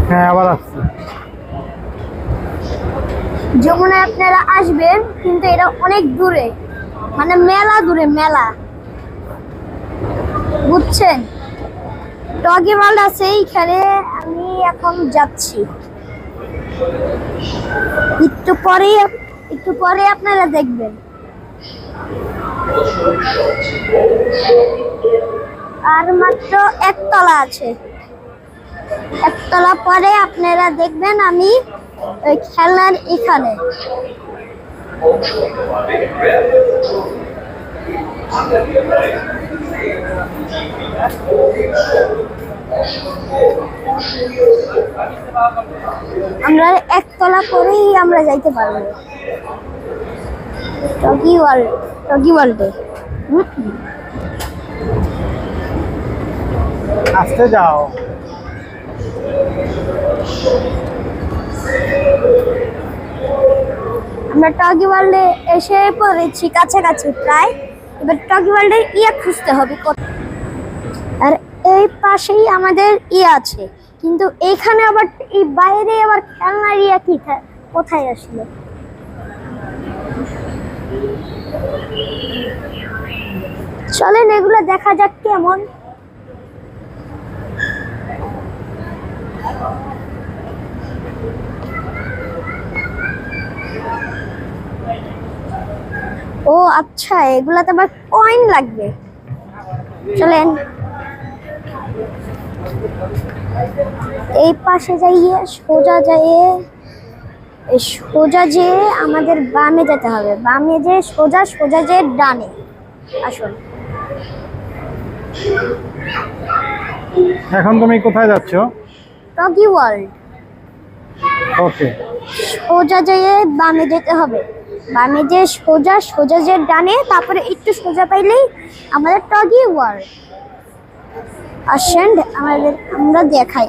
হ্যাঁ, আবার আসছে। যমুনায় আপনারা আসবেন, কিন্তু এটা অনেক দূরে, মানে মেলা দূরে, মেলা, বুঝছেন? টগি ওয়ার্ল্ড আছে এইখানে। আমি এখন যাচ্ছি, একটু পরে আপনারা দেখবেন। আর মাত্র একতলা আছে, একতলা পরে আপনারা দেখবেন আমি ওই খেলনার এখানে। আমরা একতলা পরেই আমরা যাইতে পারবো টগি ওয়ার্ল্ডে। আসতে যাও। আমরা টগি ওয়ার্ল্ডে এসে পড়েছি কাছাকাছি প্রায়। এবার টগি ওয়ার্ল্ডের খুঁজতে হবে আর এই পাশেই আমাদের আছে, কিন্তু এইখানে আবার এই বাইরে আবার খেলনার কি কোথায় আসলো? চলেন এগুলো দেখা যাক কেমন। ও আচ্ছা, এগুলাতে আবার কয়েন লাগবে। চলেন এই পাশে যাইয়ে সোজা যেয়ে আমাদের বামে যেতে হবে। বামে যে সোজা যে ডানে। আসুন। এখন তুমি কোথায় যাচ্ছ? টগি ওয়ার্ল্ড। ওকে। সোজা যেয়ে বামে যেতে হবে। বামে যে সোজা যে ডানে, তারপরে একটু সোজা পাইলেই আমাদের টগি ওয়ার্ল্ড। আসেন আমরা দেখাই।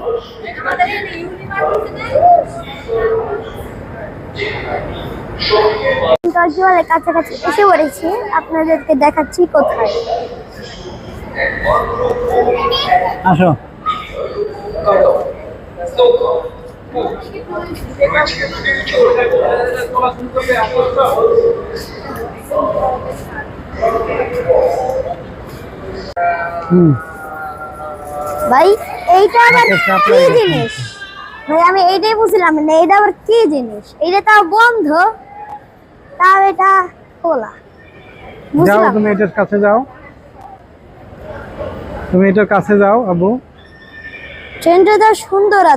টগি ওয়ার্ল্ডের কাছাকাছি এসে পড়েছি, আপনাদেরকে দেখাচ্ছি কোথায়। আসো। ভাই এইটা আবার কি জিনিস? ভাই আমি এইটাই বুঝলাম না, এটা আবার কি জিনিস? এটা তাও বন্ধ, তাও এটা খোলা। যাও, তুমি এটার কাছে যাও। তুমি এটার কাছে যাও আবু। ট্রেনটা তো সুন্দর আছে।